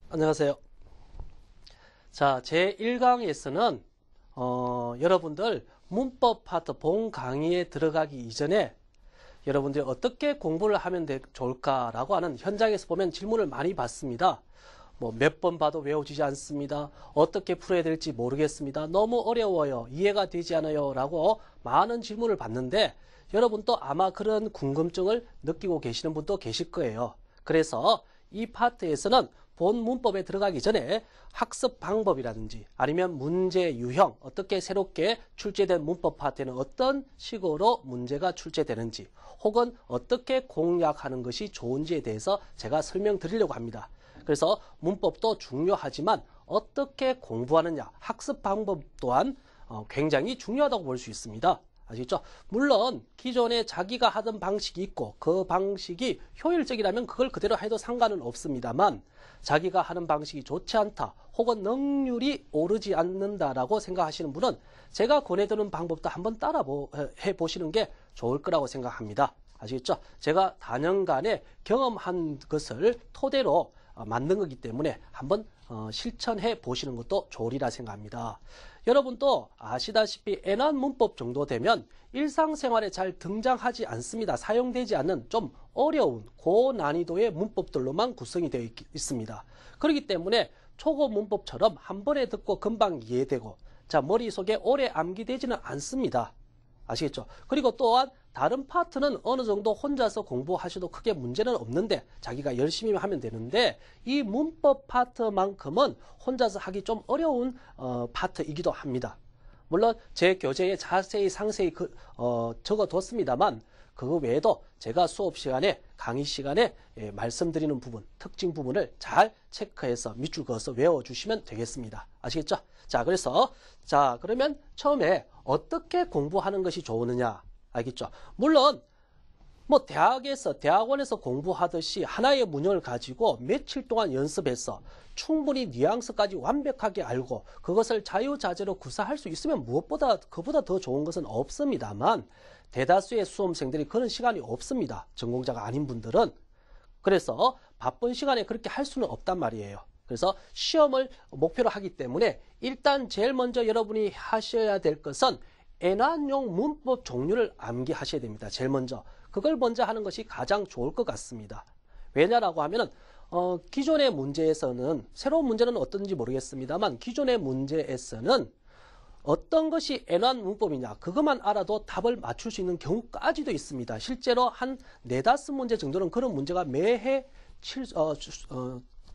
안녕하세요. 자, 제1강에서는 여러분들 문법 파트 본 강의에 들어가기 이전에 여러분들이 어떻게 공부를 하면 좋을까라고 하는 현장에서 보면 질문을 많이 받습니다. 뭐 몇 번 봐도 외워지지 않습니다. 어떻게 풀어야 될지 모르겠습니다. 너무 어려워요. 이해가 되지 않아요. 라고 많은 질문을 받는데 여러분도 아마 그런 궁금증을 느끼고 계시는 분도 계실 거예요. 그래서 이 파트에서는 본 문법에 들어가기 전에 학습 방법이라든지 아니면 문제 유형, 어떻게 새롭게 출제된 문법 파트에는 어떤 식으로 문제가 출제되는지 혹은 어떻게 공략하는 것이 좋은지에 대해서 제가 설명드리려고 합니다. 그래서 문법도 중요하지만 어떻게 공부하느냐, 학습 방법 또한 굉장히 중요하다고 볼 수 있습니다. 아시겠죠? 물론 기존에 자기가 하던 방식이 있고 그 방식이 효율적이라면 그걸 그대로 해도 상관은 없습니다만 자기가 하는 방식이 좋지 않다 혹은 능률이 오르지 않는다라고 생각하시는 분은 제가 권해드리는 방법도 한번 따라 해보시는 게 좋을 거라고 생각합니다. 아시겠죠? 제가 다년간에 경험한 것을 토대로 만든 거기 때문에 한번 실천해 보시는 것도 좋으리라 생각합니다. 여러분도 아시다시피 애완 문법 정도 되면 일상생활에 잘 등장하지 않습니다. 사용되지 않는 좀 어려운 고난이도의 문법들로만 구성이 되어 있습니다. 그렇기 때문에 초급 문법처럼 한 번에 듣고 금방 이해되고 머릿속에 오래 암기되지는 않습니다. 아시겠죠? 그리고 또한 다른 파트는 어느 정도 혼자서 공부하셔도 크게 문제는 없는데 자기가 열심히 하면 되는데 이 문법 파트만큼은 혼자서 하기 좀 어려운 파트이기도 합니다. 물론 제 교재에 자세히 상세히 적어뒀습니다만 그 외에도 제가 수업 시간에 강의 시간에 말씀드리는 부분, 특징 부분을 잘 체크해서 밑줄 그어서 외워주시면 되겠습니다. 아시겠죠? 그러면 처음에 어떻게 공부하는 것이 좋으느냐 알겠죠? 물론 대학원에서 공부하듯이 하나의 문형을 가지고 며칠 동안 연습해서 충분히 뉘앙스까지 완벽하게 알고 그것을 자유자재로 구사할 수 있으면 무엇보다 그보다 더 좋은 것은 없습니다만 대다수의 수험생들이 그런 시간이 없습니다. 전공자가 아닌 분들은. 그래서 바쁜 시간에 그렇게 할 수는 없단 말이에요. 그래서 시험을 목표로 하기 때문에 일단 제일 먼저 여러분이 하셔야 될 것은 애완용 문법 종류를 암기하셔야 됩니다. 제일 먼저. 그걸 먼저 하는 것이 가장 좋을 것 같습니다. 왜냐라고 하면은 기존의 문제에서는 새로운 문제는 어떤지 모르겠습니다만 기존의 문제에서는 어떤 것이 애완 문법이냐 그것만 알아도 답을 맞출 수 있는 경우까지도 있습니다. 실제로 한 4-5문제 정도는 그런 문제가 매해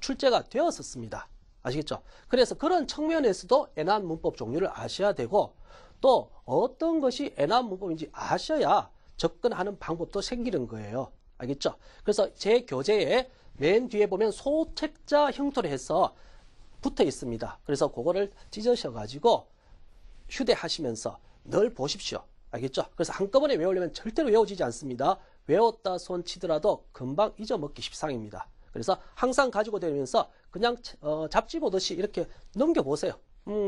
출제가 되었었습니다. 아시겠죠? 그래서 그런 측면에서도 애완 문법 종류를 아셔야 되고 또 어떤 것이 애완 문법인지 아셔야 접근하는 방법도 생기는 거예요. 알겠죠? 그래서 제 교재에 맨 뒤에 보면 소책자 형태로 해서 붙어 있습니다. 그래서 그거를 찢으셔가지고 휴대하시면서 늘 보십시오. 알겠죠? 그래서 한꺼번에 외우려면 절대로 외워지지 않습니다. 외웠다 손 치더라도 금방 잊어먹기 십상입니다. 그래서 항상 가지고 다니면서 그냥 잡지 보듯이 이렇게 넘겨보세요.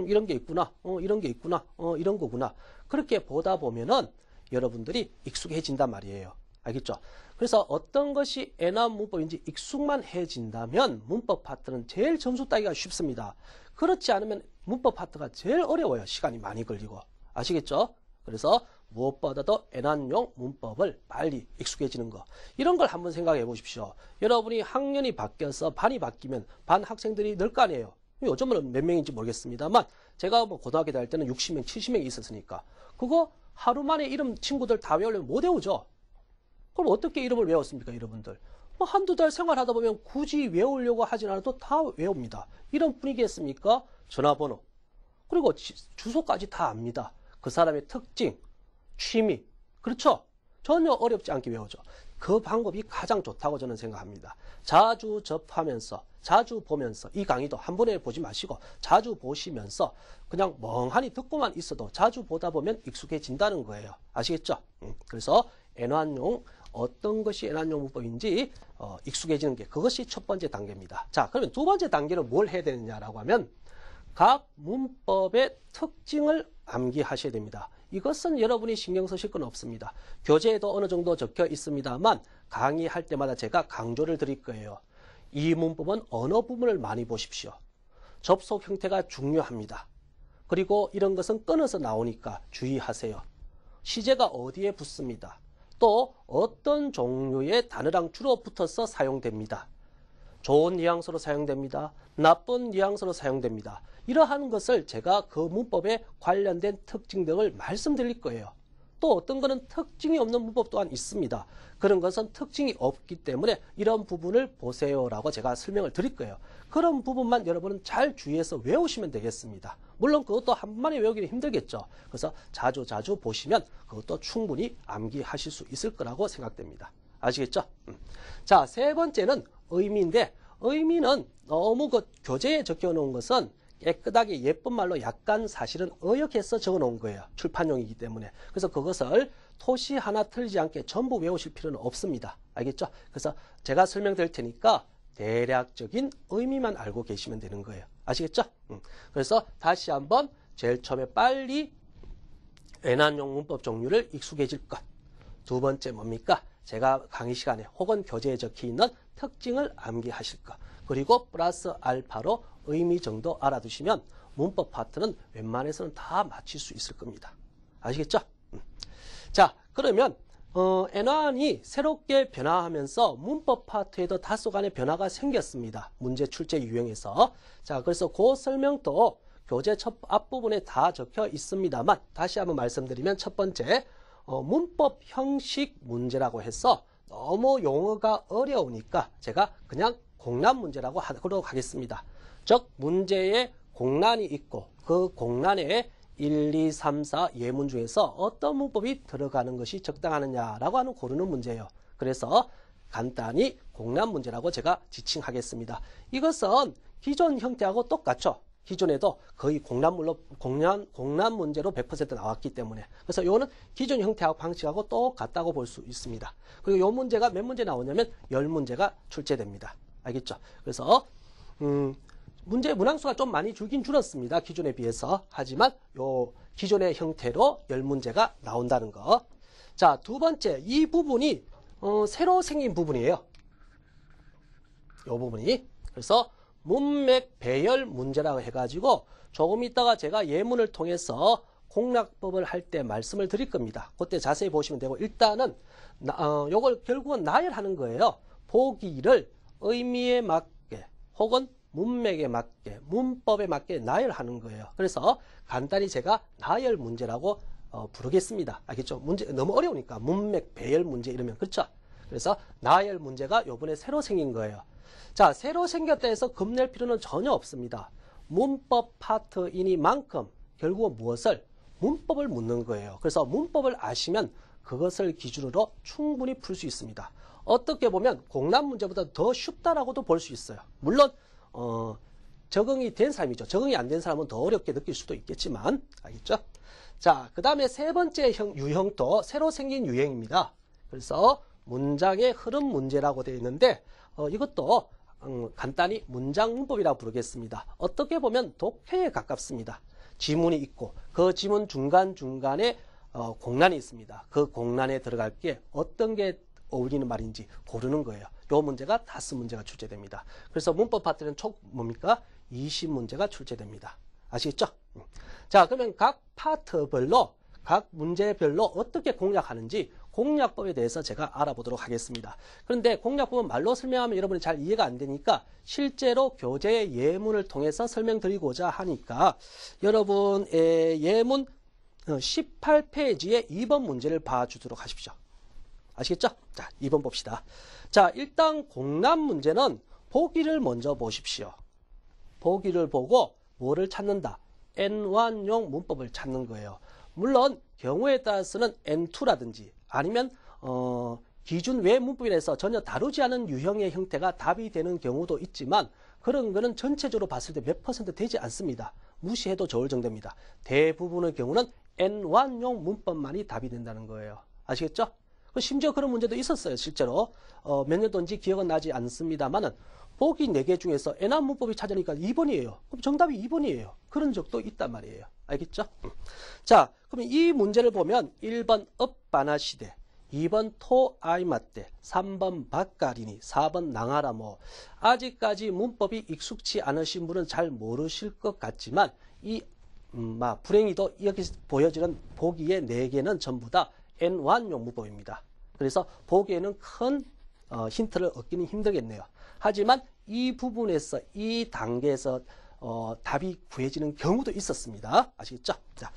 이런 게 있구나. 이런 게 있구나. 이런 거구나. 그렇게 보다 보면은 여러분들이 익숙해진단 말이에요. 알겠죠? 그래서 어떤 것이 애완 문법인지 익숙만 해진다면 문법 파트는 제일 점수 따기가 쉽습니다. 그렇지 않으면 문법 파트가 제일 어려워요. 시간이 많이 걸리고. 아시겠죠? 그래서 무엇보다도 애완용 문법을 빨리 익숙해지는 거. 이런 걸 한번 생각해 보십시오. 여러분이 학년이 바뀌어서 반이 바뀌면 반 학생들이 늘 거 아니에요. 요즘은 몇 명인지 모르겠습니다만 제가 고등학교 다닐 때는 60명, 70명이 있었으니까 그거 하루 만에 이름 친구들 다 외우려면 못 외우죠. 그럼 어떻게 이름을 외웠습니까, 여러분들? 한두 달 생활하다 보면 굳이 외우려고 하진 않아도 다 외웁니다. 이런 분위기였습니까? 전화번호. 그리고 주소까지 다 압니다. 그 사람의 특징, 취미. 그렇죠? 전혀 어렵지 않게 외우죠. 그 방법이 가장 좋다고 저는 생각합니다. 자주 접하면서, 자주 보면서, 이 강의도 한 번에 보지 마시고 자주 보시면서 그냥 멍하니 듣고만 있어도 자주 보다 보면 익숙해진다는 거예요. 아시겠죠? 그래서 애완용, 어떤 것이 애완용 문법인지 익숙해지는 게 그것이 첫 번째 단계입니다. 자, 그러면 두 번째 단계는 뭘 해야 되느냐라고 하면 각 문법의 특징을 암기하셔야 됩니다. 이것은 여러분이 신경 쓰실 건 없습니다. 교재에도 어느 정도 적혀 있습니다만 강의할 때마다 제가 강조를 드릴 거예요. 이 문법은 언어 부분을 많이 보십시오. 접속 형태가 중요합니다. 그리고 이런 것은 끊어서 나오니까 주의하세요. 시제가 어디에 붙습니다. 또 어떤 종류의 단어랑 주로 붙어서 사용됩니다. 좋은 뉘앙스로 사용됩니다. 나쁜 뉘앙스로 사용됩니다. 이러한 것을 제가 그 문법에 관련된 특징 등을 말씀드릴 거예요. 또 어떤 것은 특징이 없는 문법 또한 있습니다. 그런 것은 특징이 없기 때문에 이런 부분을 보세요라고 제가 설명을 드릴 거예요. 그런 부분만 여러분은 잘 주의해서 외우시면 되겠습니다. 물론 그것도 한 번만에 외우기는 힘들겠죠. 그래서 자주 보시면 그것도 충분히 암기하실 수 있을 거라고 생각됩니다. 아시겠죠? 자, 세 번째는 의미인데, 의미는 너무 그 교재에 적혀 놓은 것은 깨끗하게 예쁜 말로 약간 사실은 어역해서 적어 놓은 거예요. 출판용이기 때문에. 그래서 그것을 토시 하나 틀리지 않게 전부 외우실 필요는 없습니다. 알겠죠? 그래서 제가 설명드릴 테니까 대략적인 의미만 알고 계시면 되는 거예요. 아시겠죠? 그래서 다시 한번 제일 처음에 빨리 애난용 문법 종류를 익숙해질 것. 두 번째 뭡니까? 제가 강의 시간에 혹은 교재에 적혀 있는 특징을 암기하실 것. 그리고 플러스 알파로 의미 정도 알아두시면 문법 파트는 웬만해서는 다 맞출 수 있을 겁니다. 아시겠죠? 자, 그러면 애난이 새롭게 변화하면서 문법 파트에도 다소간의 변화가 생겼습니다. 문제 출제 유형에서. 자, 그래서 그 설명도 교재 첫 앞부분에 다 적혀 있습니다만 다시 한번 말씀드리면 첫 번째 문법 형식 문제라고 해서 너무 용어가 어려우니까 제가 그냥 공란 문제라고 하도록 하겠습니다. 즉 문제에 공란이 있고 그 공란에 1, 2, 3, 4 예문 중에서 어떤 문법이 들어가는 것이 적당하느냐라고 하는 고르는 문제예요. 그래서 간단히 공란 문제라고 제가 지칭하겠습니다. 이것은 기존 형태하고 똑같죠. 기존에도 거의 공란 문제로 100% 나왔기 때문에. 그래서 이거는 기존 형태하고 방식하고 똑같다고 볼 수 있습니다. 그리고 이 문제가 몇 문제 나오냐면 10문제가 출제됩니다. 알겠죠? 그래서 문제 문항수가 좀 많이 줄긴 줄었습니다. 기존에 비해서. 하지만 요 기존의 형태로 10문제가 나온다는 거. 자, 두 번째 이 부분이 새로 생긴 부분이에요. 요 부분이. 그래서 문맥 배열 문제라고 해가지고 조금 있다가 제가 예문을 통해서 공략법을 할 때 말씀을 드릴 겁니다. 그때 자세히 보시면 되고 일단은 요걸 결국은 나열하는 거예요. 보기를 의미에 맞게 혹은 문맥에 맞게 문법에 맞게 나열하는 거예요. 그래서 간단히 제가 나열 문제라고 부르겠습니다. 알겠죠? 문제 너무 어려우니까 문맥 배열 문제 이러면 그렇죠? 그래서 나열 문제가 요번에 새로 생긴 거예요. 자, 새로 생겼다 해서 겁낼 필요는 전혀 없습니다. 문법 파트이니만큼 결국은 무엇을? 문법을 묻는 거예요. 그래서 문법을 아시면 그것을 기준으로 충분히 풀 수 있습니다. 어떻게 보면 공란 문제보다 더 쉽다라고도 볼 수 있어요. 물론 적응이 된 사람이죠. 적응이 안 된 사람은 더 어렵게 느낄 수도 있겠지만 알겠죠? 자, 그 다음에 세 번째 유형도 새로 생긴 유형입니다. 그래서 문장의 흐름 문제라고 되어 있는데 이것도 간단히 문장 문법이라고 부르겠습니다. 어떻게 보면 독해에 가깝습니다. 지문이 있고 그 지문 중간중간에 공란이 있습니다. 그 공란에 들어갈 게 어떤 게 어울리는 말인지 고르는 거예요. 이 문제가 5문제가 출제됩니다. 그래서 문법 파트는 총 뭡니까? 20문제가 출제됩니다. 아시겠죠? 자, 그러면 각 파트별로 각 문제별로 어떻게 공략하는지 공략법에 대해서 제가 알아보도록 하겠습니다. 그런데 공략법은 말로 설명하면 여러분이 잘 이해가 안 되니까 실제로 교재의 예문을 통해서 설명드리고자 하니까 여러분의 예문 18페이지의 2번 문제를 봐주도록 하십시오. 아시겠죠? 자, 2번 봅시다. 자, 일단 공란 문제는 보기를 먼저 보십시오. 보기를 보고 뭐를 찾는다? N1용 문법을 찾는 거예요. 물론 경우에 따라서는 N2라든지 아니면 기준 외 문법이라서 전혀 다루지 않은 유형의 형태가 답이 되는 경우도 있지만 그런 거는 전체적으로 봤을 때 몇 % 되지 않습니다. 무시해도 좋을 정도입니다. 대부분의 경우는 N1용 문법만이 답이 된다는 거예요. 아시겠죠? 심지어 그런 문제도 있었어요. 실제로 몇 년도인지 기억은 나지 않습니다만은 보기 4개 중에서 N1 문법이 찾으니까 2번이에요. 그럼 정답이 2번이에요. 그런 적도 있단 말이에요. 알겠죠? 자, 그럼 이 문제를 보면 1번 읍바나 시대, 2번 토 아이마떼, 3번 박가리니, 4번 낭하라모. 아직까지 문법이 익숙치 않으신 분은 잘 모르실 것 같지만 이 불행히도 여기서 보여지는 보기의 4개는 전부 다 N1용 문법입니다. 그래서 보기에는 큰 힌트를 얻기는 힘들겠네요. 하지만 이 부분에서 이 단계에서 답이 구해지는 경우도 있었습니다. 아시겠죠? 자,